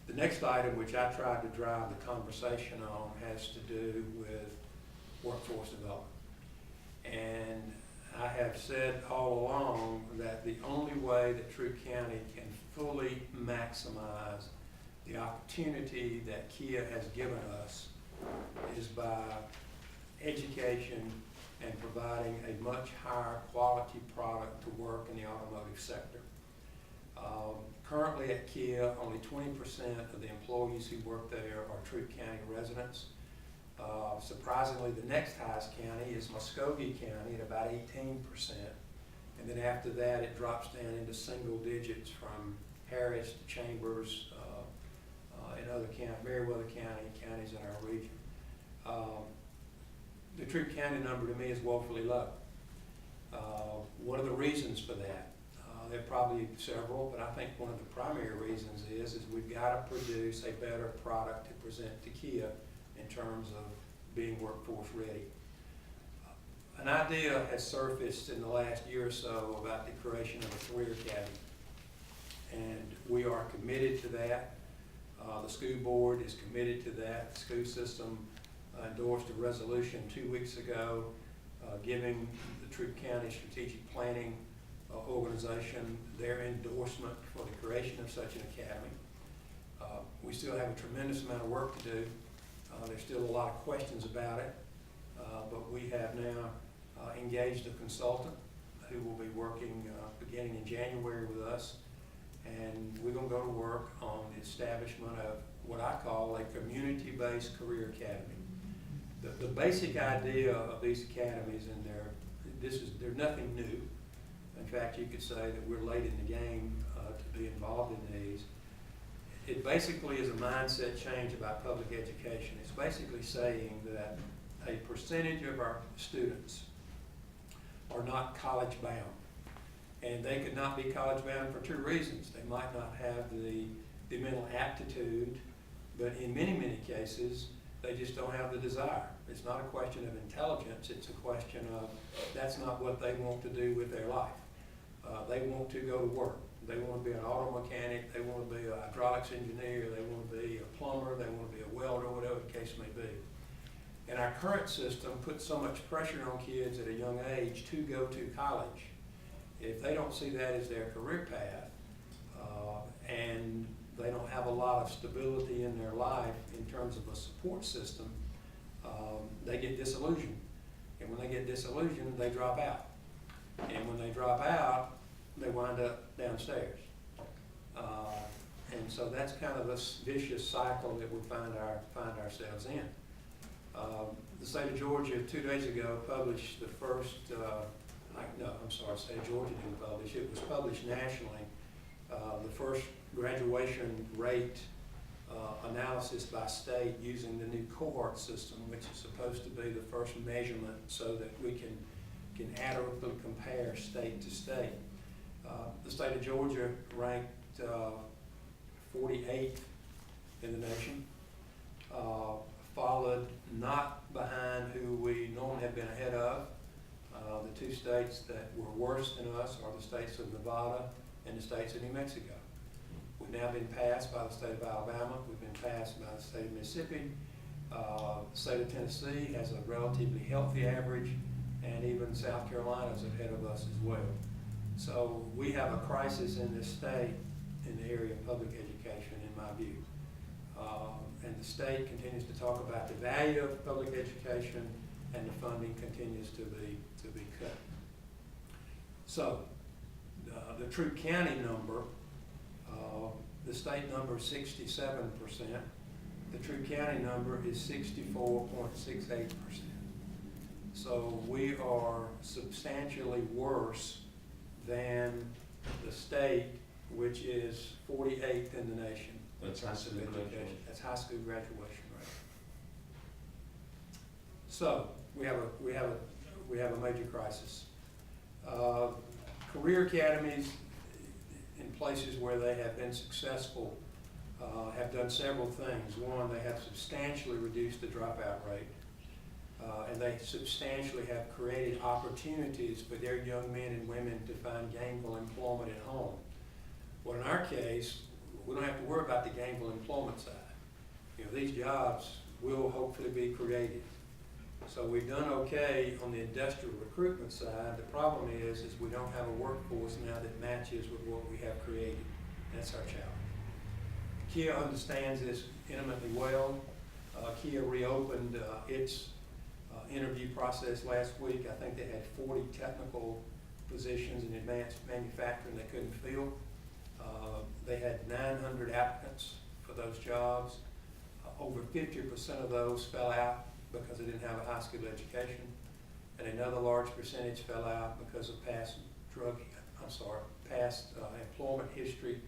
The next item, which I tried to drive the conversation on, has to do with workforce development. And I have said all along that the only way that Troup County can fully maximize the opportunity that Kia has given us is by education and providing a much higher quality product to work in the automotive sector. Currently at Kia, only 20% of the employees who work there are Troup County residents. Surprisingly, the next highest county is Muskogee County at about 18%. And then after that, it drops down into single digits from Harris to Chambers, and other counties, Meriwether County, counties in our region. The Troup County number to me is woefully low. What are the reasons for that? There are probably several, but I think one of the primary reasons is we've got to produce a better product to present to Kia in terms of being workforce ready. An idea has surfaced in the last year or so about the creation of a career academy, and we are committed to that. The school board is committed to that. The school system endorsed a resolution 2 weeks ago giving the Troup County Strategic Planning organization their endorsement for the creation of such an academy. We still have a tremendous amount of work to do. There's still a lot of questions about it, but we have now engaged a consultant who will be working beginning in January with us, and we're going to go to work on the establishment of what I call a community-based career academy. The basic idea of these academies, and they're nothing new. In fact, you could say that we're late in the game to be involved in these. It basically is a mindset change about public education. It's basically saying that a percentage of our students are not college bound. And they could not be college bound for two reasons. They might not have the mental aptitude, but in many, many cases, they just don't have the desire. It's not a question of intelligence, it's a question of that's not what they want to do with their life. They want to go to work. They want to be an auto mechanic, they want to be a hydraulics engineer, they want to be a plumber, they want to be a welder, whatever the case may be. And our current system puts so much pressure on kids at a young age to go to college. If they don't see that as their career path, and they don't have a lot of stability in their life in terms of a support system, they get disillusioned. And when they get disillusioned, they drop out. And when they drop out, they wind up downstairs. And so that's kind of this vicious cycle that we find ourselves in. The state of Georgia 2 days ago published the first, state of Georgia didn't publish, it was published nationally, the first graduation rate analysis by state using the new cohort system, which is supposed to be the first measurement so that we can adequately compare state to state. The state of Georgia ranked 48th in the nation, followed not behind who we normally have been ahead of. The two states that were worse than us are the states of Nevada and the states of New Mexico. We've now been passed by the state of Alabama. We've been passed by the state of Mississippi. The state of Tennessee has a relatively healthy average, and even South Carolina is ahead of us as well. So we have a crisis in this state in the area of public education, in my view. And the state continues to talk about the value of public education, and the funding continues to be cut. So the Troup County number, the state number is 67%. The Troup County number is 64.68%. So we are substantially worse than the state, which is 48th in the nation. That's high school graduation. That's high school graduation rate. So we have a major crisis. Career academies in places where they have been successful have done several things. One, they have substantially reduced the dropout rate. And they substantially have created opportunities for their young men and women to find gainful employment at home. Well, in our case, We don't have to worry about the gainful employment side. You know, these jobs will hopefully be created. So we've done okay on the industrial recruitment side. The problem is we don't have a workforce now that matches with what we have created. That's our challenge. Kia understands this intimately well. Kia reopened its interview process last week. I think they had 40 technical positions in advanced manufacturing they couldn't fill. They had 900 applicants for those jobs. Over 50% of those fell out because they didn't have a high school education, and another large percentage fell out because of past employment history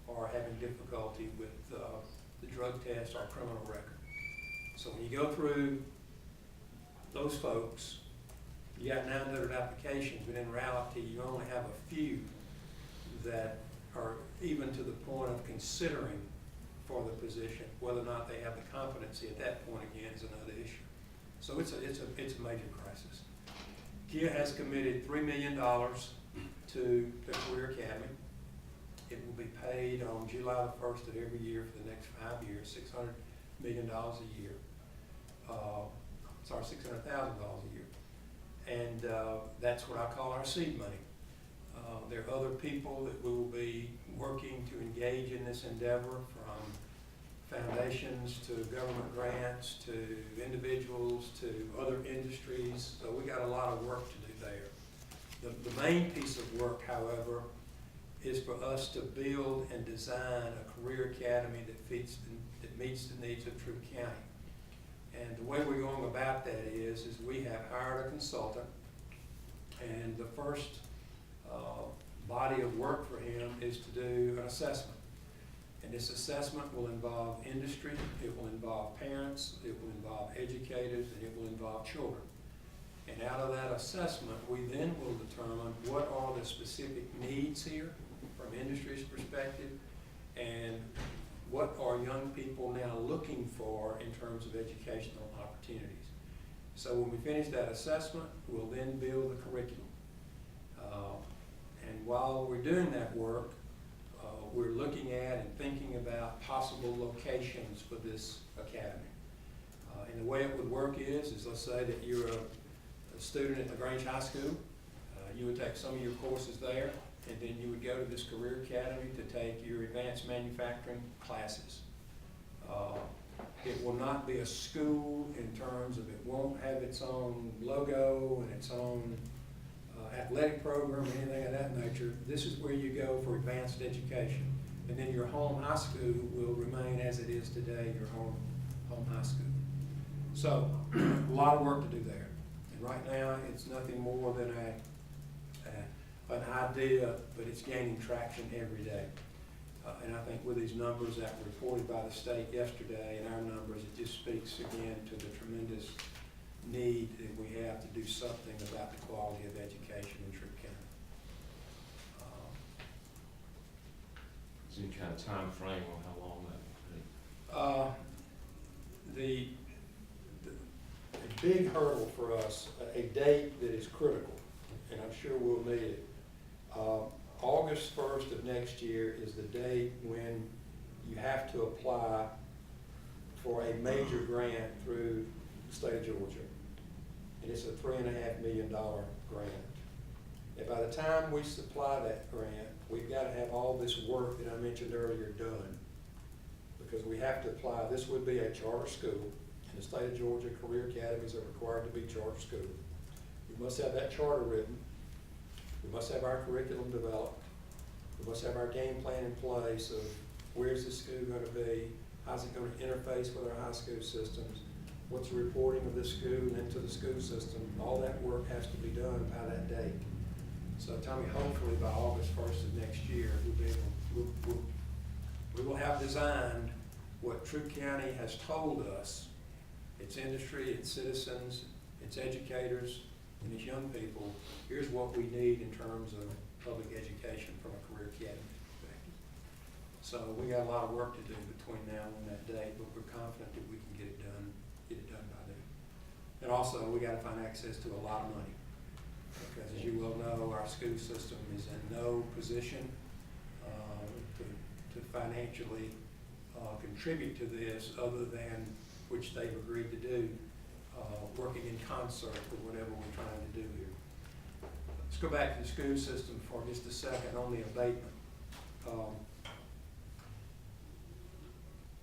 or having difficulty with the drug test or criminal record. So when you go through those folks, you got 900 applications, but in reality, you only have a few that are even to the point of considering for the position. Whether or not they have the competency at that point again is another issue. So it's a major crisis. Kia has committed $3 million to the Career Academy. It will be paid on July the 1st of every year for the next 5 years, $600 million a year. $600,000 a year. And that's what I call our seed money. There are other people that we will be working to engage in this endeavor, from foundations to government grants to individuals to other industries. So we got a lot of work to do there. The main piece of work, however, is for us to build and design a career academy that meets the needs of Troup County. And the way we're going about that is we have hired a consultant, and the first body of work for him is to do an assessment. And this assessment will involve industry, it will involve parents, it will involve educators, and it will involve children. And out of that assessment, we then will determine what are the specific needs here from industry's perspective, and what are young people now looking for in terms of educational opportunities. So when we finish that assessment, we'll then build the curriculum. And while we're doing that work, we're looking at and thinking about possible locations for this academy. And the way it would work is let's say that you're a student at LaGrange High School. You would take some of your courses there, and then you would go to this career academy to take your advanced manufacturing classes. It will not be a school in terms of, it won't have its own logo and its own athletic program or anything of that nature. This is where you go for advanced education. And then your home high school will remain as it is today, your home high school. So a lot of work to do there. And right now, it's nothing more than an idea, but it's gaining traction every day. And I think with these numbers that were reported by the state yesterday and our numbers, it just speaks again to the tremendous need that we have to do something about the quality of education in Troup County. Is there any kind of time frame on how long that will The big hurdle for us, a date that is critical, and I'm sure we'll need it. August 1st of next year is the date when you have to apply for a major grant through the state of Georgia. And it's a $3.5 million grant. And by the time we supply that grant, we've got to have all this work that I mentioned earlier done. Because we have to apply, this would be a charter school. In the state of Georgia, career academies are required to be charter schools. We must have that charter written. We must have our curriculum developed. We must have our game plan in place of where's the school going to be, how's it going to interface with our high school systems, what's the reporting of the school into the school system. All that work has to be done by that date. So Tommy, hopefully by August 1st of next year, we will have designed what Troup County has told us, its industry, its citizens, its educators, and its young people. Here's what we need in terms of public education from a career academy perspective. So we got a lot of work to do between now and that date, but we're confident that we can get it done by then. And also, we got to find access to a lot of money, because as you well know, our school system is in no position to financially contribute to this other than, which they've agreed to do, working in concert with whatever we're trying to do here. Let's go back to the school system for just a second on the abatement.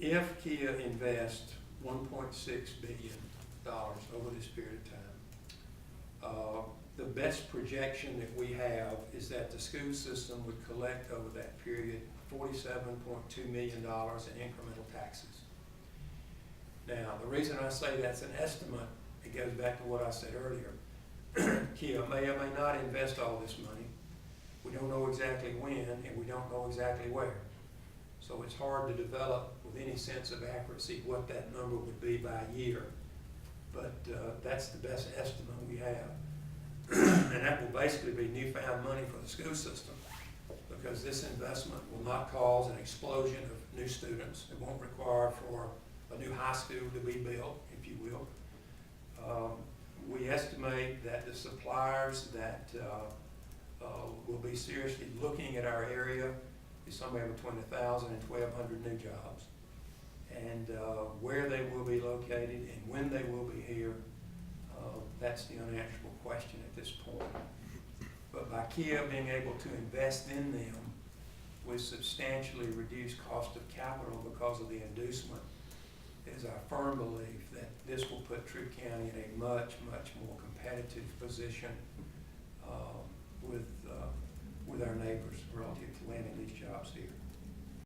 If Kia invests $1.6 billion over this period of time, the best projection that we have is that the school system would collect over that period $47.2 million in incremental taxes. Now, the reason I say that's an estimate, it goes back to what I said earlier. Kia may or may not invest all this money. We don't know exactly when, and we don't know exactly where. So it's hard to develop with any sense of accuracy what that number would be by year. But that's the best estimate we have. And that will basically be newfound money for the school system, because this investment will not cause an explosion of new students. It won't require for a new high school to be built, if you will. We estimate that the suppliers that will be seriously looking at our area is somewhere between 1,000 and 1,200 new jobs. And where they will be located and when they will be here, that's the unanswerable question at this point. But by Kia being able to invest in them with substantially reduced cost of capital because of the inducement, it is our firm belief that this will put Troup County in a much, much more competitive position with our neighbors relative to landing these jobs here.